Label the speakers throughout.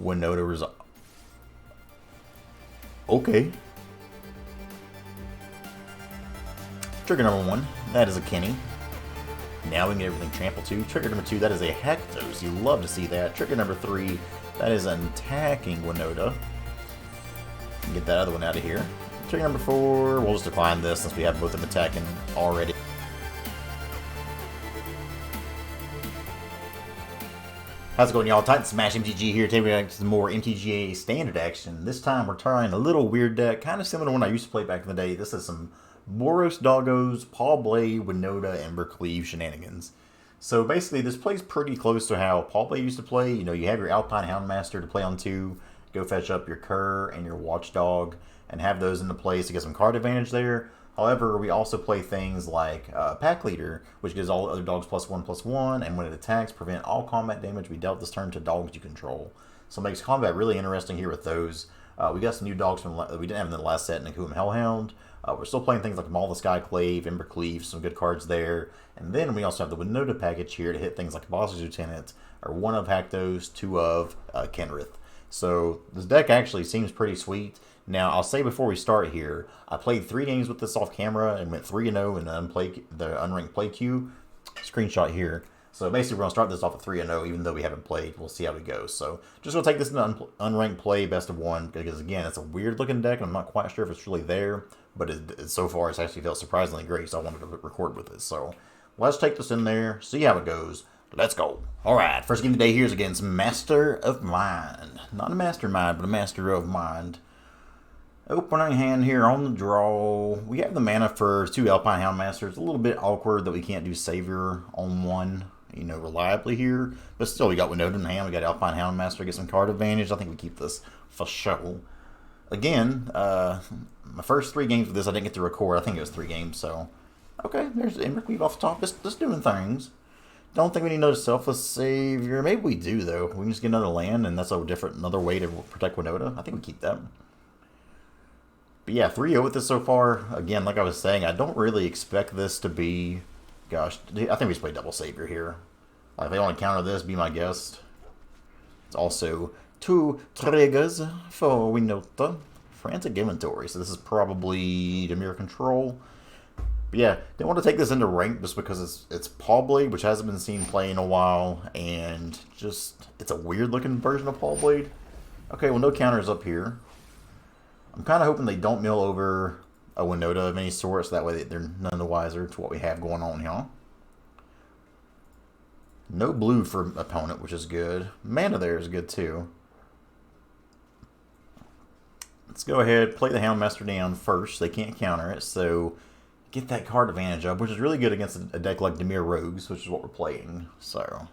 Speaker 1: Winota was okay. Trigger number 1, that is a Kenny. Now we can get everything trampled too. Trigger number 2, that is a Rakdos. You love to see that. Trigger number 3, that is an attacking Winota. Get that other one out of here. Trigger number 4, we'll just decline this since we have both of them attacking already. How's it going, y'all? Titan Smash MTG here. Today we're going to some more MTGA standard action. This time we're trying a little weird deck, kind of similar to one I used to play back in the day. This is some Boros Doggos, Pawblade, Winota, and Berkeley shenanigans. So basically, this plays pretty close to how Pawblade used to play. You know, you have your Alpine Houndmaster to play on 2, go fetch up your Cur and your Watchdog, and have those into place to get some card advantage there. However, we also play things like Pack Leader, which gives all other dogs +1/+1, and when it attacks, prevent all combat damage we dealt this turn to dogs you control. So it makes combat really interesting here with those. We got some new dogs from we didn't have in the last set, Nakum Hellhound. We're still playing things like Maul the Skyclave, Embercleave, some good cards there. And then we also have the Winota package here to hit things like Boss's Lieutenant, or 1 of Rakdos, 2 of Kenrith. So this deck actually seems pretty sweet. Now, I'll say before we start here, I played 3 games with this off camera and went 3-0 in the unranked play queue. Screenshot here. So basically, we're going to start this off at 3-0, even though we haven't played. We'll see how it goes. So just going to take this into unranked play, best of 1, because again, it's a weird looking deck, and I'm not quite sure if it's really there, but so far it's actually felt surprisingly great, so I wanted to record with this. So let's take this in there, see how it goes. Let's go. Alright, first game today here is against Master of Mind. Not a mastermind, but a Master of Mind. Opening hand here on the draw. We have the mana for 2 Alpine Houndmasters. It's a little bit awkward that we can't do Savior on 1, you know, reliably here. But still, we got Winota in hand. We got Alpine Houndmaster to get some card advantage. I think we keep this for sure. Again, my first 3 games with this, I didn't get to record. I think it was 3 games, so. Okay, there's Embercleave off the top. Just doing things. Don't think we need another Selfless Savior. Maybe we do, though. We can just get another land, and that's another way to protect Winota. I think we keep that. But yeah, 3-0 with this so far. Again, like I was saying, I don't really expect this to be... Gosh, I think we just play Double Savior here. Like, if they want to counter this, be my guest. It's also 2 triggers for Winota. Frantic Inventory. So this is probably Dimir Control. But yeah, they want to take this into rank just because it's Pawblade, which hasn't been seen play in a while. And just, it's a weird looking version of Pawblade. Okay, well, no counters up here. I'm kind of hoping they don't mill over a Winota of any sort, so that way they're none the wiser to what we have going on here. No blue for opponent, which is good. Mana there is good too. Let's go ahead, play the Houndmaster down first. They can't counter it, so get that card advantage up, which is really good against a deck like Dimir Rogues, which is what we're playing. So,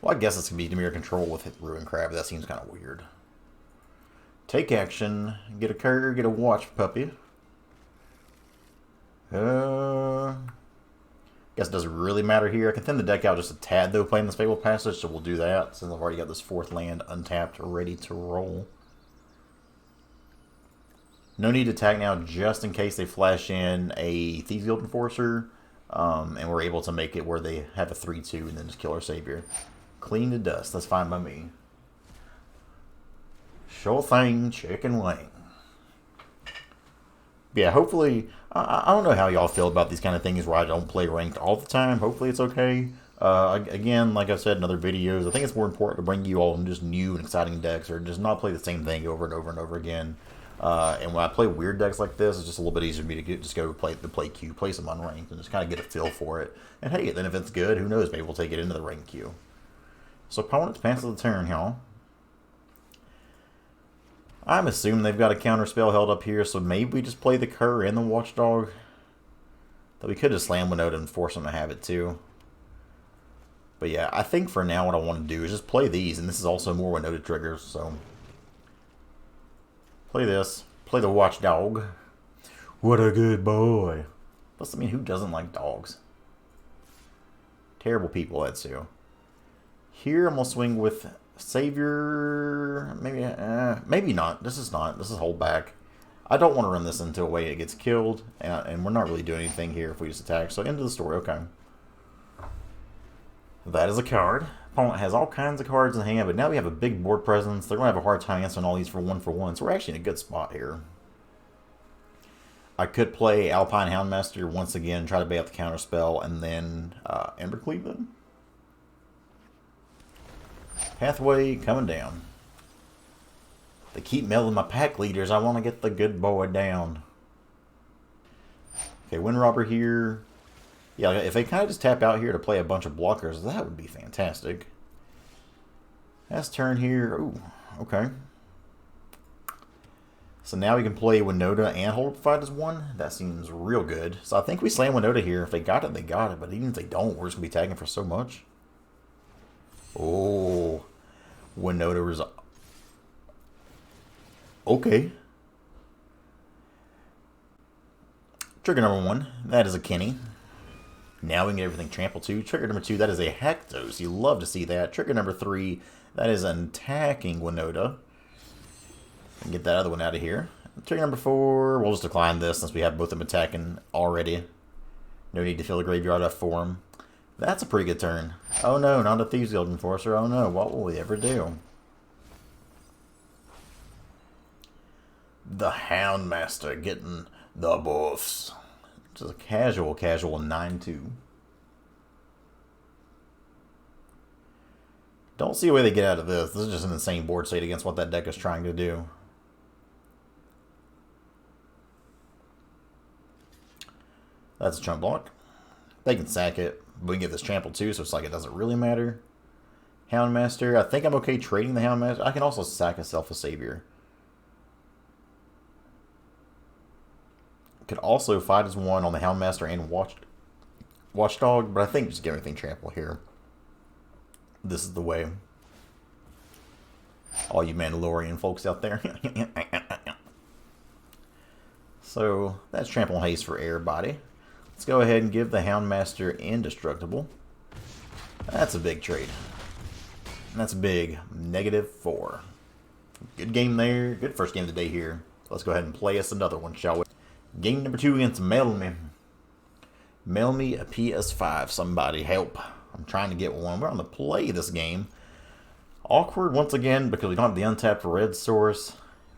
Speaker 1: well, I guess it's going to be Dimir Control with Ruin Crab. That seems kind of weird. Take action, get a Cur, get a Watch Puppy. Guess it doesn't really matter here. I can thin the deck out just a tad though playing this Fable Passage, so we'll do that since I've already got this 4th land untapped, ready to roll. No need to attack now just in case they flash in a Thieves Guild Enforcer, and we're able to make it where they have a 3-2 and then just kill our Savior. Clean to dust, that's fine by me. Sure thing, chicken wing. Yeah, hopefully, I don't know how y'all feel about these kind of things where I don't play ranked all the time. Hopefully it's okay. Again, like I said in other videos, I think it's more important to bring you all just new and exciting decks, or just not play the same thing over and over and over again. And when I play weird decks like this, it's just a little bit easier for me to just go play the play queue, play some unranked, and just kind of get a feel for it. And hey, then if it's good, who knows, maybe we'll take it into the ranked queue. So opponents passes the turn, y'all. I'm assuming they've got a counter spell held up here, so maybe we just play the Cur and the Watchdog. Though we could just slam Winota and force them to have it too. But yeah, I think for now what I want to do is just play these, and this is also more Winota triggers, so... Play this. Play the Watchdog. What a good boy. Plus, I mean, who doesn't like dogs? Terrible people, that's who. Here, I'm going to swing with... Savior, maybe not. This is hold back. I don't want to run this into a way it gets killed, and we're not really doing anything here if we just attack. So, end of the story. Okay. That is a card. Opponent has all kinds of cards in hand, but now we have a big board presence. They're going to have a hard time answering all these for one, so we're actually in a good spot here. I could play Alpine Houndmaster once again, try to bait out the counterspell, and then Ember Cleveland. Pathway coming down. They keep mailing my pack leaders. I want to get the good boy down. Okay, Wind Robber here. Yeah, if they kind of just tap out here to play a bunch of blockers, that would be fantastic. Last turn here. Ooh, okay. So now we can play Winota and hold up fight as one. That seems real good. So I think we slam Winota here. If they got it, they got it. But even if they don't, we're just going to be tagging for so much. Oh, Winota was... Okay. Trigger number 1. That is a Kenny. Now we can get everything trampled too. Trigger number 2, that is a Rakdos. You love to see that. Trigger number 3, that is an attacking Winota. And get that other one out of here. Trigger number 4, we'll just decline this since we have both of them attacking already. No need to fill the graveyard up for them. That's a pretty good turn. Oh no, not a Thieves Guild Enforcer. Oh no, what will we ever do? The Houndmaster getting the buffs. Just a casual 9-2. Don't see a way they get out of this. This is just an insane board state against what that deck is trying to do. That's a chump block. They can sack it. We can get this trampled too, so it's like it doesn't really matter. Houndmaster. I think I'm okay trading the Houndmaster. I can also sack a Selfless Savior. Could also fight as one on the Houndmaster and Watchdog, but I think just get everything trampled here. This is the way. All you Mandalorian folks out there. So that's trample and haste for everybody. Let's go ahead and give the Houndmaster Indestructible. That's a big trade. And that's big. -4. Good game there. Good first game of the day here. Let's go ahead and play us another one, shall we? Game number 2 against Mail Me. Mail me a PS5. Somebody help. I'm trying to get one. We're on the play this game. Awkward once again because we don't have the untapped red source.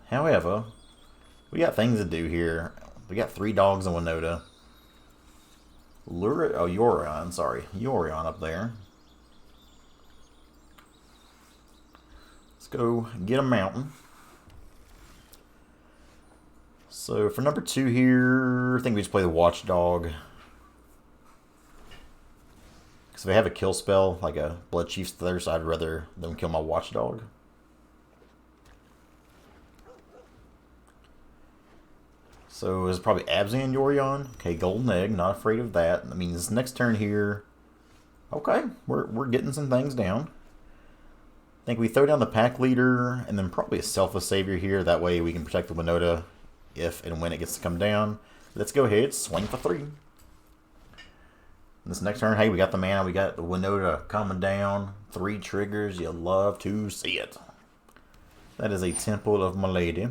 Speaker 1: However, we got things to do here. We got 3 dogs in Winota. Yorion, sorry. Yorion up there. Let's go get a mountain. So for number 2 here, I think we just play the Watchdog. Because if they have a kill spell, like a Blood Chief's Thirst, I'd rather them kill my Watchdog. So it's probably Abzan Yorion. Okay, Golden Egg, not afraid of that. I mean, this next turn here, okay, we're getting some things down. I think we throw down the Pack Leader, and then probably a Selfless Savior here. That way we can protect the Winota if and when it gets to come down. Let's go ahead, swing for 3. This next turn, hey, we got the mana, we got the Winota coming down. 3 triggers, you love to see it. That is a Temple of Milady.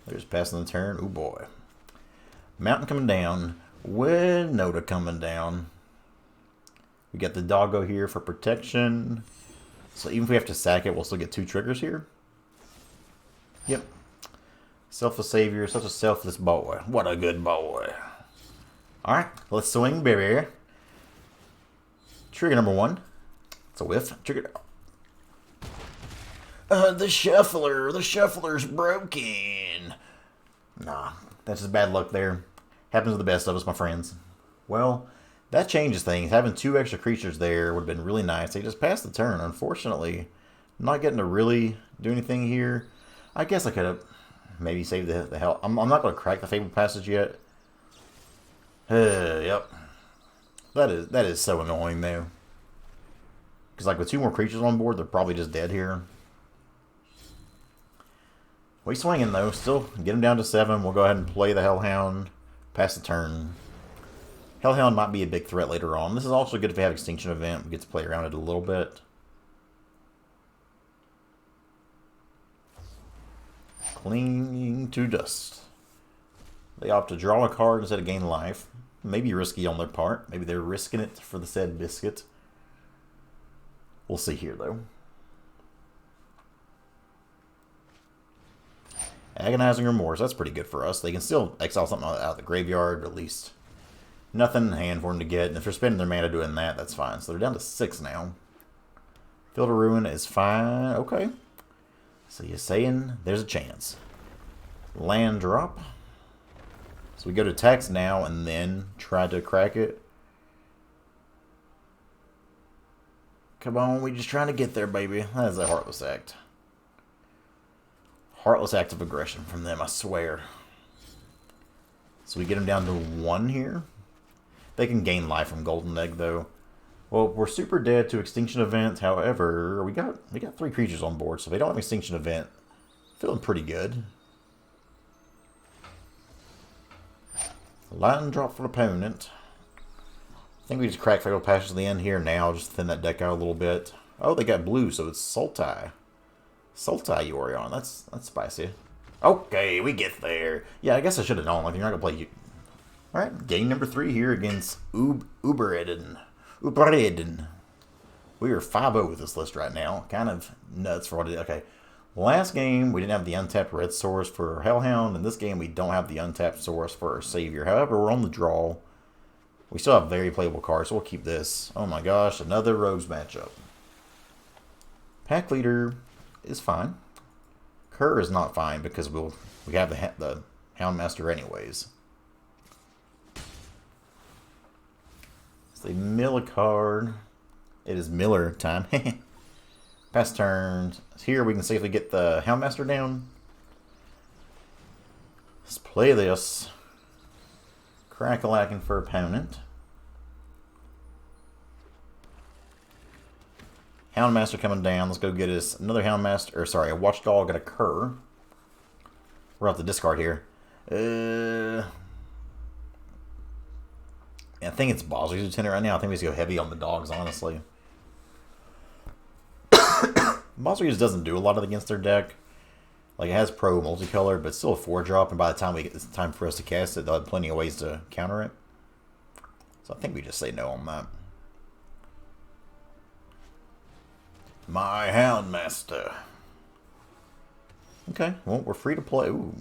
Speaker 1: They're just passing the turn. Oh boy. Mountain coming down. Winota coming down. We got the Doggo here for protection. So even if we have to sack it, we'll still get 2 triggers here. Yep. Selfless Savior, such a selfless boy. What a good boy. Alright, let's swing, baby. Trigger number 1. It's a whiff. Trigger. The shuffler's broken. Nah, that's just bad luck there. Happens to the best of us, my friends. Well, that changes things. Having 2 extra creatures there would have been really nice. They just passed the turn. Unfortunately, I'm not getting to really do anything here. I guess I could have maybe saved the hell. I'm not going to crack the Fabled Passage yet. Yep. That is so annoying, though. Because like with 2 more creatures on board, they're probably just dead here. We swinging though. Still get him down to 7. We'll go ahead and play the Hellhound. Pass the turn. Hellhound might be a big threat later on. This is also good if we have Extinction Event. We get to play around it a little bit. Clinging to dust. They opt to draw a card instead of gain life. Maybe risky on their part. Maybe they're risking it for the said biscuit. We'll see here, though. Agonizing Remorse. That's pretty good for us. They can still exile something out of the graveyard, or at least nothing in hand for them to get. And if they're spending their mana doing that, that's fine. So they're down to 6 now. Field of Ruin is fine. Okay. So you're saying there's a chance. Land drop. So we go to tax now and then try to crack it. Come on, we just trying to get there, baby. That is a heartless act. Heartless act of aggression from them, I swear. So we get them down to 1 here. They can gain life from Golden Egg, though. Well, we're super dead to Extinction Event. However, we got 3 creatures on board, so if they don't have Extinction Event, feeling pretty good. Lightning drop for the opponent. I think we just crack Fatal Passage to the end here now, just to thin that deck out a little bit. Oh, they got blue, so it's Sultai. Sultai Yorion. That's spicy. Okay, we get there. Yeah, I guess I should have known. Like, you're not going to play... Alright, game number 3 here against Ubereden. We are 5-0 with this list right now. Kind of nuts for what it is. Okay, last game, we didn't have the untapped red source for Hellhound. In this game, we don't have the untapped source for our Savior. However, we're on the draw. We still have very playable cards, so we'll keep this. Oh my gosh, another Rogues matchup. Pack Leader is fine. Kerr is not fine because we have the Houndmaster anyways. So they mill a card. It is Miller time. Pass turns. Here we can safely get the Houndmaster down. Let's play this. Crack-a-lacking for opponent. Houndmaster coming down. Let's go get us another Houndmaster, or sorry, a Watchdog and a Cur. We're off the discard here. I think it's Boswick's Lieutenant right now. I think we just go heavy on the dogs, honestly. Boswick's doesn't do a lot against their deck. Like, it has pro multicolor, but still a 4-drop, and by the time it's time for us to cast it, they'll have plenty of ways to counter it. So I think we just say no on that. My Houndmaster. Okay, well, we're free to play. Ooh.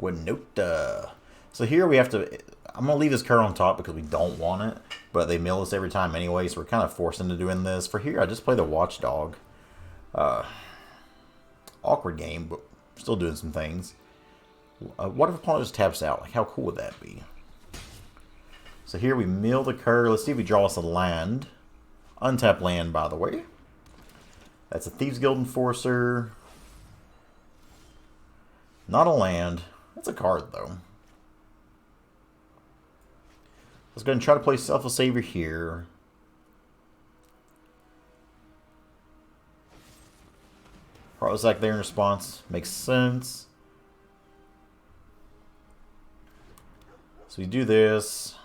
Speaker 1: Winota. So here we have to... I'm going to leave this card on top because we don't want it, but they mill us every time anyway, so we're kind of forced into doing this. For here, I just play the Watchdog. Awkward game, but still doing some things. What if opponent just taps out? Like, how cool would that be? So here we mill the card. Let's see if we draw us a land. Untapped land, by the way. That's a Thieves Guild Enforcer. Not a land. That's a card, though. Let's go ahead and try to play Selfless Savior here. Heartless Act there in response. Makes sense. So we do this.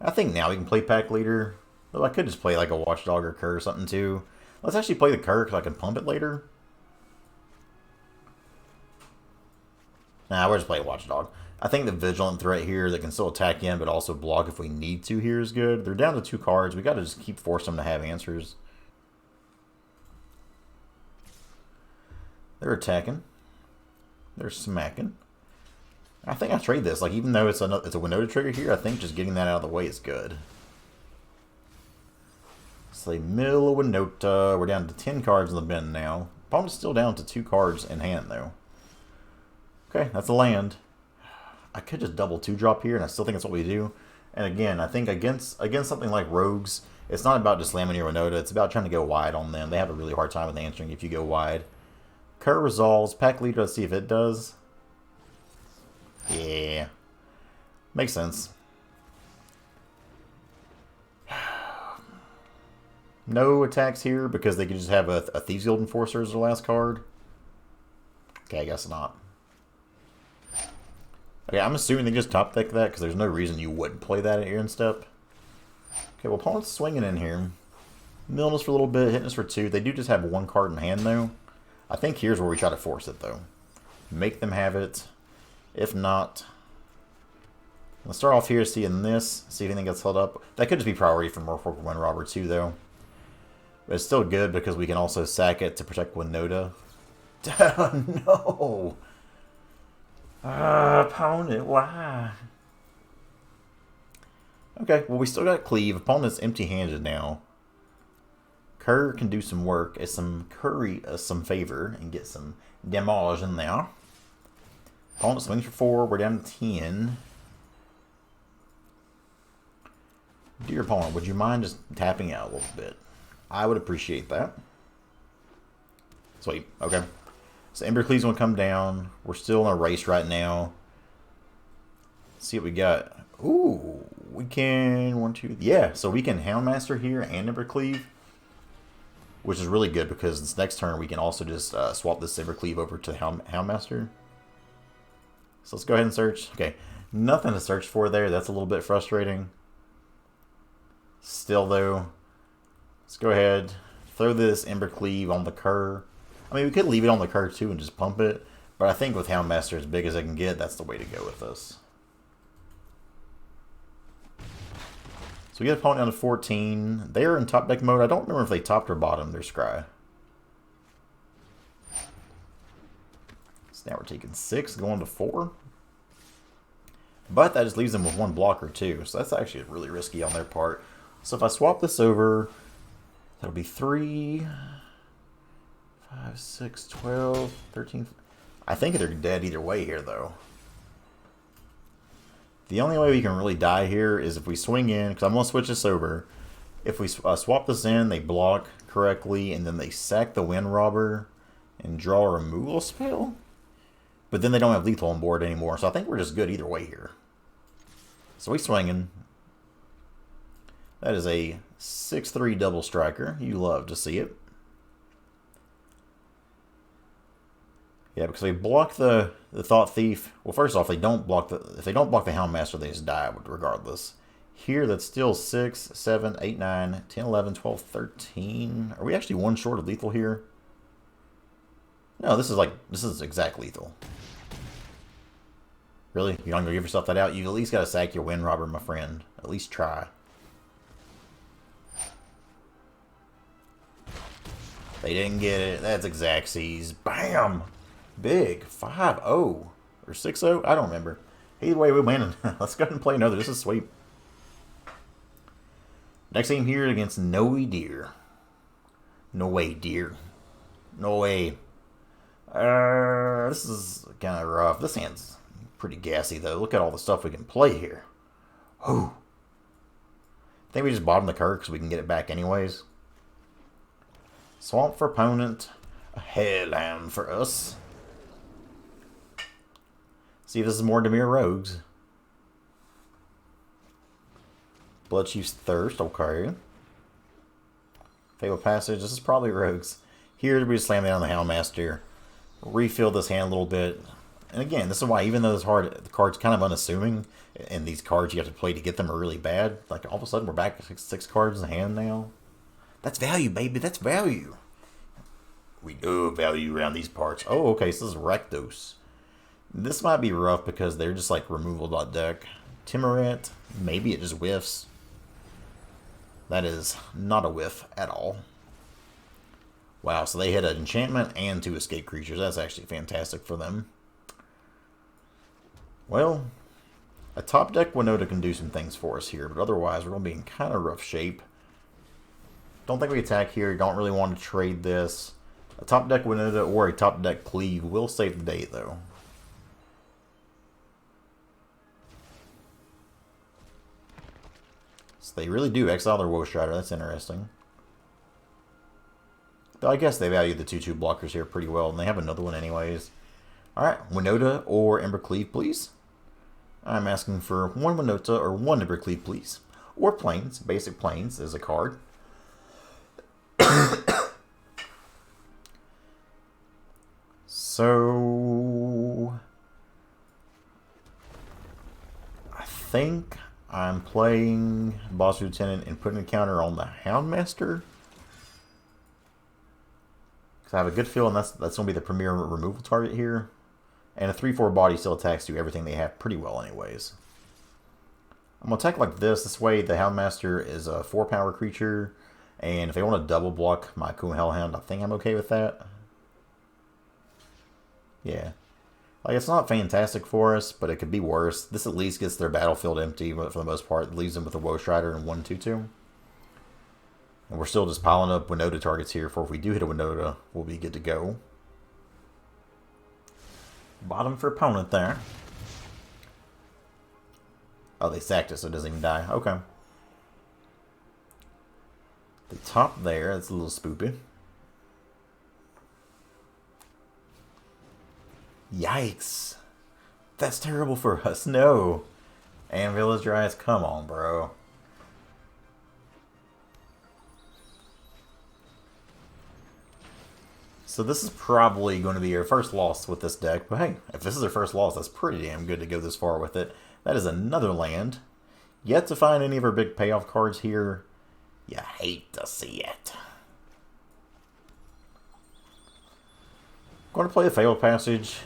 Speaker 1: I think now we can play Pack Leader. Though I could just play like a Watchdog or Cur or something too. Let's actually play the Cur because I can pump it later. Nah, we're just playing Watchdog. I think the Vigilant threat here that can still attack in but also block if we need to here is good. They're down to 2 cards. We got to just keep forcing them to have answers. They're attacking. They're smacking. I think I trade this. Like, even though it's a Winota trigger here, I think just getting that out of the way is good. So they mill a Winota. We're down to 10 cards in the bin now. Opponent's still down to 2 cards in hand, though. Okay, that's a land. I could just double 2-drop here, and I still think that's what we do. And again, I think against something like Rogues, it's not about just slamming your Winota. It's about trying to go wide on them. They have a really hard time with answering if you go wide. Cur resolves. Pack Leader, let's see if it does. Yeah. Makes sense. No attacks here because they could just have a Thieves Guild Enforcer as their last card. Okay, I guess not. Okay, I'm assuming they just top deck that because there's no reason you wouldn't play that at your end step. Okay, well, opponent's swinging in here. Milling us for a little bit, hitting us for 2. They do just have 1 card in hand, though. I think here's where we try to force it, though. Make them have it. If not, Let's start off here seeing this, see if anything gets held up. That could just be priority for Merfolk Wind Robber too, though. But it's still good because we can also sack it to protect Winota. No! Opponent, why? Okay, well we still got Cleave. Opponent's empty-handed now. Kerr can do some work as some curry us some favor and get some damage in there. Opponent swings for 4. We're down to 10. Dear opponent, would you mind just tapping out a little bit? I would appreciate that. Sweet. Okay. So Embercleave's going to come down. We're still in a race right now. Let's see what we got. Ooh, we can... 1, 2... Yeah, so we can Houndmaster here and Embercleave, which is really good because this next turn we can also just swap this Embercleave over to Houndmaster. So let's go ahead and search. Okay, nothing to search for there. That's a little bit frustrating. Still, though, let's go ahead, throw this Embercleave on the Kerr. I mean, we could leave it on the Kerr, too, and just pump it. But I think with Houndmaster as big as I can get, that's the way to go with this. So we get opponent down to 14. They are in top deck mode. I don't remember if they topped or bottomed their scry. So now we're taking 6, going to 4. But that just leaves them with 1 blocker, too. So that's actually really risky on their part. So if I swap this over, that'll be 3, 5, 6, 12, 13. I think they're dead either way here, though. The only way we can really die here is if we swing in, because I'm going to switch this over. If we swap this in, they block correctly, and then they sack the Wind Robber and draw a removal spell. But then they don't have lethal on board anymore, so I think we're just good either way here. So we swinging. That is a 6/3 double striker. You love to see it. Yeah, because they block the Thought Thief. Well, first off, if they don't block the Houndmaster, they just die regardless. Here, that's still 6, 7, 8, 9, 10, 11, 12, 13. Are we actually 1 short of lethal here? No, this is exact lethal. Really? You're not going to give yourself that out? You at least got to sack your Wind Robber, my friend. At least try. They didn't get it. That's exact C's. Bam! Big. 5-0. Or 6-0? I don't remember. Either way, we're winning. Let's go ahead and play another. This is sweet. Next game here against Noe Deer. No way, dear. No way. This is kind of rough. This hand's pretty gassy, though. Look at all the stuff we can play here. Oh. I think we just bottom the Kerr because we can get it back anyways. Swamp for opponent. A Hellhound for us. See if this is more Dimir Rogues. Bloodchief's Thirst, okay. Fatal Passage, this is probably Rogues. Here we just slam down the Houndmaster. Refill this hand a little bit. And again, this is why even though this the card's kind of unassuming, and these cards you have to play to get them are really bad, like all of a sudden we're back to 6 cards in the hand now. That's value, baby, that's value. We do value around these parts. Oh, okay, so this is Rakdos. This might be rough because they're just like removal.deck. Timorant, maybe it just whiffs. That is not a whiff at all. Wow, so they hit an enchantment and 2 escape creatures. That's actually fantastic for them. Well, a top deck Winota can do some things for us here, but otherwise we're going to be in kind of rough shape. Don't think we attack here. Don't really want to trade this. A top deck Winota or a top deck Cleave will save the day, though. So they really do exile their Woe Strider. That's interesting. Though I guess they value the 2/2 blockers here pretty well, and they have another one anyways. Alright, Winota or Embercleave, please. I'm asking for 1 Winota or 1 Embercleave, please. Or Plains. Basic Plains is a card. So I think I'm playing Boss Lieutenant and putting a counter on the Houndmaster. Because I have a good feeling that's going to be the premier removal target here. And a 3/4 body still attacks to everything they have pretty well anyways. I'm going to attack like this. This way the Houndmaster is a 4-power creature. And if they want to double block my Kuma Hellhound, I think I'm okay with that. Yeah. Like, it's not fantastic for us, but it could be worse. This at least gets their battlefield empty, but for the most part, it leaves them with a Woe Strider and 1/2/2. And we're still just piling up Winota targets here, for if we do hit a Winota, we'll be good to go. Bottom for opponent there. Oh, they sacked it, so it doesn't even die. Okay. The top there, that's a little spoopy. Yikes. That's terrible for us. No. And Village Dryas, come on, bro. So this is probably going to be our first loss with this deck. But hey, if this is our first loss, that's pretty damn good to go this far with it. That is another land. Yet to find any of our big payoff cards here. You hate to see it. Going to play a Failed Passage.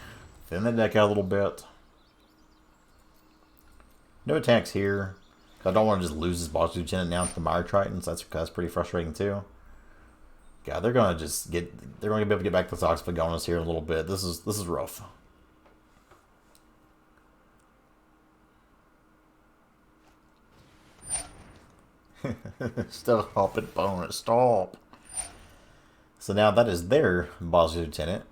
Speaker 1: Thin the deck out a little bit. No attacks here. I don't want to just lose this Boss Lieutenant now to the Mire Tritons. That's pretty frustrating too. God, they're gonna just get. They're gonna be able to get back to the Toxapegonus here in a little bit. This is rough. Stop it, bonus. Stop. So now that is their Boss Lieutenant.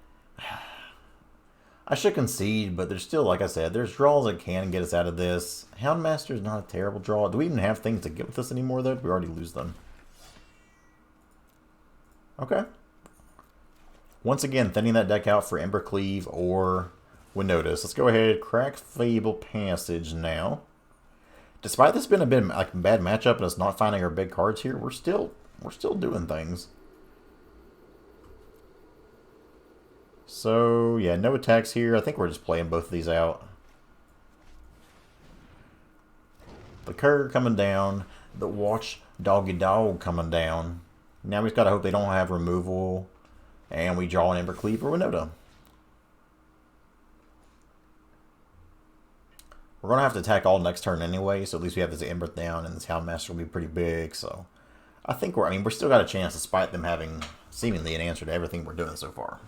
Speaker 1: I should concede, but there's still, like I said, there's draws that can get us out of this. Houndmaster is not a terrible draw. Do we even have things to get with us anymore, though? Did we already lose them? Okay. Once again, thinning that deck out for Embercleave or Winotus. Let's go ahead, crack Fabled Passage now. Despite this being a bit like a bad matchup and us not finding our big cards here, we're still doing things. So, yeah, no attacks here. I think we're just playing both of these out. The Cur coming down. The Watch Doggy Dog coming down. Now we just got to hope they don't have removal. And we draw an Embercleave or Winota. We're going to have to attack all next turn anyway, so at least we have this Ember down, and this Houndmaster will be pretty big, so... I think we're still got a chance despite them having seemingly an answer to everything we're doing so far.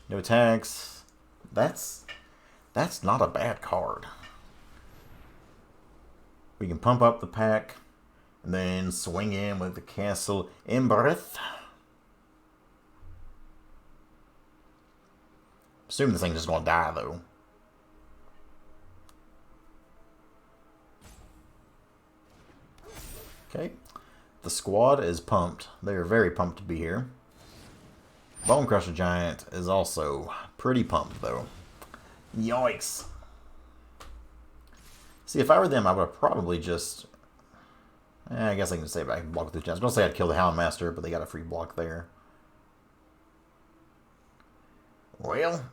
Speaker 1: No attacks. That's not a bad card. We can pump up the pack, and then swing in with the Castle Embereth. Assume this thing's just gonna die though. Okay. The squad is pumped. They are very pumped to be here. Bone Crusher Giant is also pretty pumped though. Yikes. See, if I were them, I would have probably just... I guess I can say I can block with 2 chances. I was going to say I'd kill the Houndmaster, but they got a free block there. Well...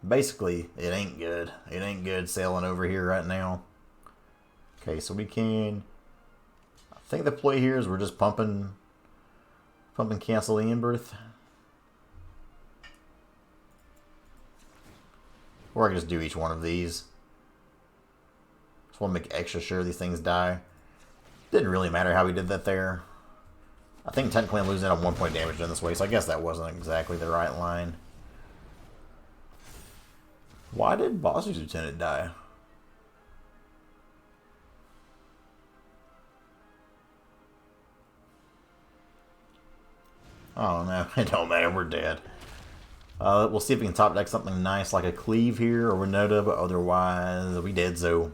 Speaker 1: basically, it ain't good. It ain't good sailing over here right now. Okay, so we can... I think the play here is we're just pumping Castle Embereth. Or I can just do each one of these. Just want to make extra sure these things die. Didn't really matter how we did that there. I think technically I'm losing on 1 point damage in this way, so I guess that wasn't exactly the right line. Why did Boss's Lieutenant die? Oh no, it don't matter, we're dead. We'll see if we can top deck something nice like a Cleave here or Winota, but otherwise we dead, so...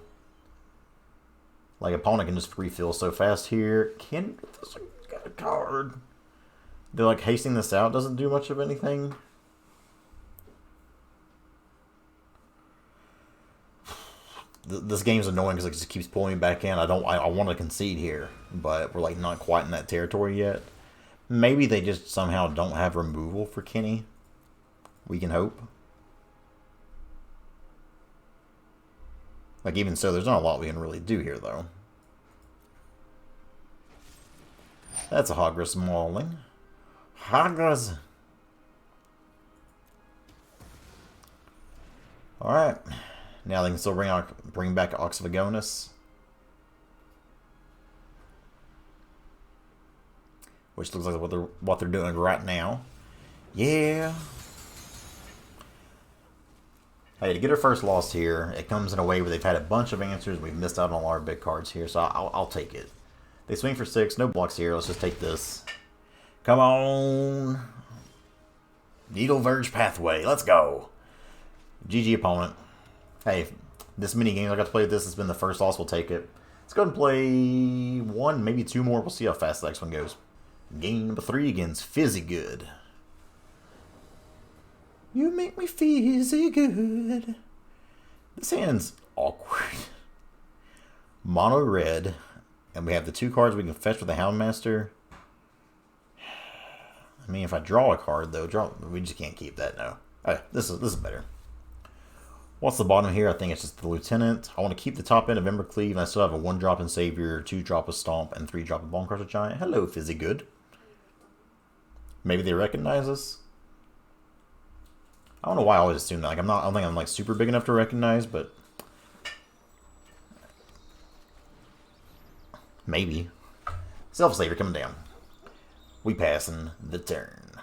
Speaker 1: like, opponent can just refill so fast here. Can... this got a card. They're like, hasting this out doesn't do much of anything. This game's annoying because it just keeps pulling me back in. I want to concede here, but we're like not quite in that territory yet. Maybe they just somehow don't have removal for Kenny. We can hope. Like, even so, there's not a lot we can really do here, though. That's a Hogras Mauling. Hogras! Alright. Now they can still bring back Oxyvagonus. Which looks like what they're doing right now. Yeah. Hey, to get our first loss here, it comes in a way where they've had a bunch of answers. We've missed out on a lot of big cards here, so I'll take it. They swing for 6, no blocks here. Let's just take this. Come on. Needle Verge Pathway. Let's go. GG opponent. Hey, this mini game I got to play with this has been the first loss. We'll take it. Let's go ahead and play 1, maybe 2 more. We'll see how fast the next one goes. Game number 3 against Fizzy Good. You make me fizzy good. This hand's awkward. Mono red. And we have the 2 cards we can fetch with the Houndmaster. I mean, if I draw a card, though, we just can't keep that, no. Okay, this is better. What's the bottom here? I think it's just the Lieutenant. I want to keep the top end of Embercleave, and I still have a 1-drop in Savior, 2-drop of Stomp, and 3-drop of Bonecrusher Giant. Hello, Fizzy Good. Maybe they recognize us. I don't know why I always assume that. Like, I don't think I'm like super big enough to recognize, but maybe. Self-Savior coming down. We passing the turn.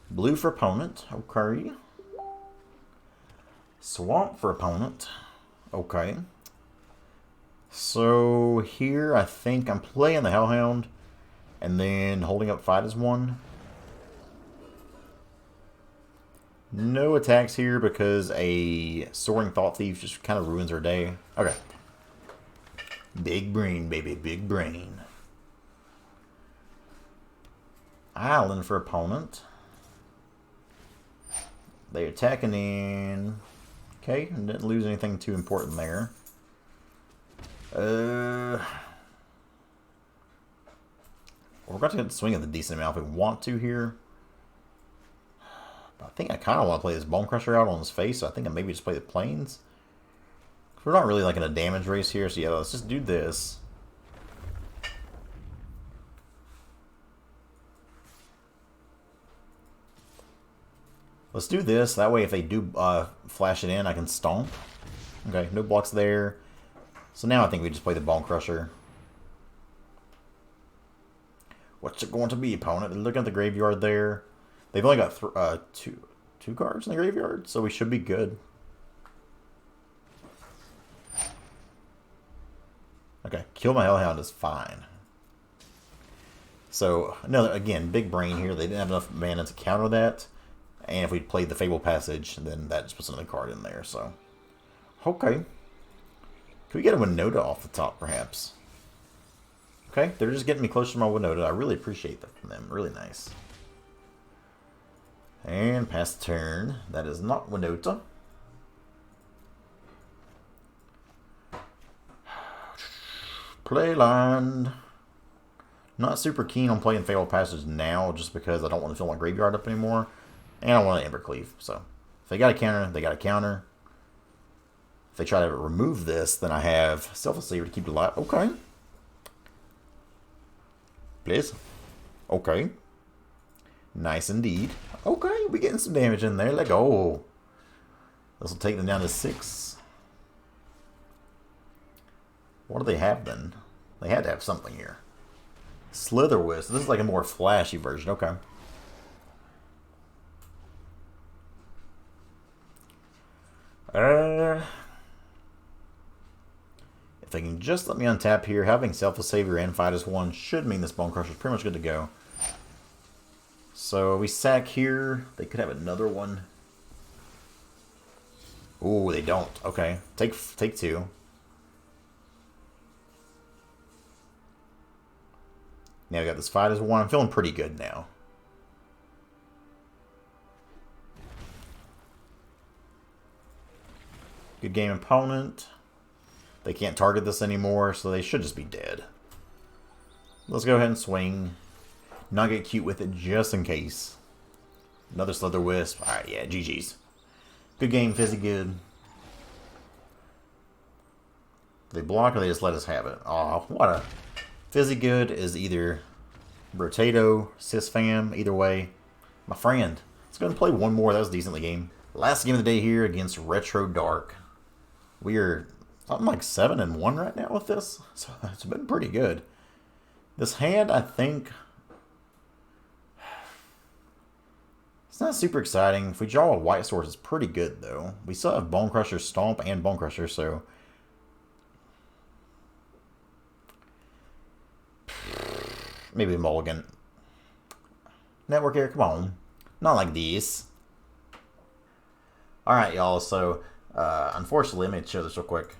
Speaker 1: Blue for opponent. Okay. Swamp for opponent. Okay. So here I think I'm playing the Hellhound and then holding up Fight as 1. No attacks here because a Soaring Thought Thief just kind of ruins our day. Okay. Big brain, baby, big brain. Island for opponent. They're attacking in. Okay, didn't lose anything too important there. We're about to get the swing of the decent amount if we want to here. But I think I kind of want to play this Bonecrusher out on his face, so I think I maybe just play the Plains. We're not really like in a damage race here, so yeah, let's just do this. Let's do this. That way if they do flash it in, I can Stomp. Okay, no blocks there. So now I think we just play the Bonecrusher. What's it going to be, opponent? Look at the graveyard there. They've only got two cards in the graveyard, so we should be good. Okay, kill my Hellhound is fine. So, another, again, big brain here. They didn't have enough mana to counter that. And if we played the Fable Passage, then that just puts another card in there, so. Okay. Can we get a Winota off the top, perhaps? Okay, they're just getting me closer to my Winota. I really appreciate that from them. Really nice. And pass the turn. That is not Winota. Playland. Not super keen on playing Fable Passage now, just because I don't want to fill my graveyard up anymore. And I want an Embercleave, so. If they got a counter, they got a counter. If they try to remove this, then I have Selfless Savior to keep it alive. Okay. Please. Okay. Nice indeed. Okay, we're getting some damage in there. Let go. This will take them down to 6. What do they have then? They had to have something here. Slitherwisp. This is like a more flashy version. Okay. If they can just let me untap here, having Selfless Savior and Fight as 1 should mean this Bonecrusher is pretty much good to go. So we sack here. They could have another one. Ooh, they don't. Okay, take 2. Now we got this Fight as 1. I'm feeling pretty good now. Good game opponent. They can't target this anymore, so they should just be dead. Let's go ahead and swing. Not get cute with it just in case. Another Slitherwisp. Alright, yeah, GG's. Good game, Fizzy Good. They block or they just let us have it. Oh, what a... Fizzy Good is either Rotato, Sysfam, either way. My friend. Let's go and play one more. That was a decently game. Last game of the day here against Retro Dark. We are something like 7-1 right now with this. So it's been pretty good. This hand, I think, it's not super exciting. If we draw a white source, it's pretty good, though. We still have Bone Crusher, Stomp, and Bone Crusher, so maybe Mulligan. Network error, come on. Not like this. Alright, y'all, so unfortunately, let me show this real quick.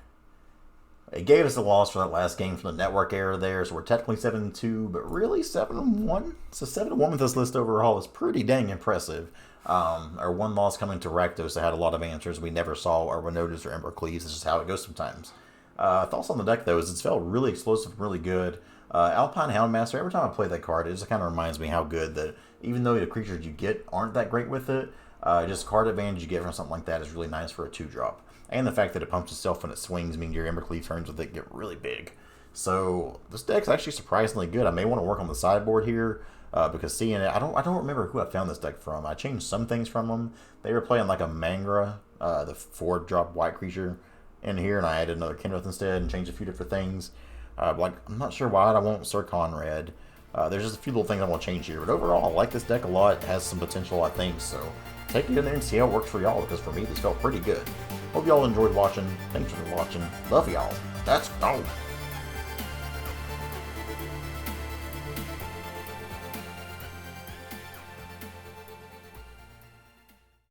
Speaker 1: It gave us a loss for that last game from the network error there, so we're technically 7-2, but really 7-1? So 7-1 with this list overall is pretty dang impressive. Our one loss coming to Rakdos that had a lot of answers we never saw, or Winotas or Ember Cleaves. It's just how it goes sometimes. Thoughts on the deck, though, is it's felt really explosive, really good. Alpine Houndmaster, every time I play that card, it just kind of reminds me how good that, even though the creatures you get aren't that great with it, just card advantage you get from something like that is really nice for a 2-drop. And the fact that it pumps itself when it swings means your Embercleave turns with it get really big. So this deck's actually surprisingly good. I may want to work on the sideboard here because seeing it, I don't remember who I found this deck from. I changed some things from them. They were playing like a Mangra, the 4-drop white creature in here, and I added another Kindreth instead and changed a few different things. Like I'm not sure why I won't Circon red. There's just a few little things I want to change here, but overall I like this deck a lot. It has some potential, I think. So take it in there and see how it works for y'all, because for me this felt pretty good. Hope y'all enjoyed watching. Thanks for watching. Love y'all. Let's go.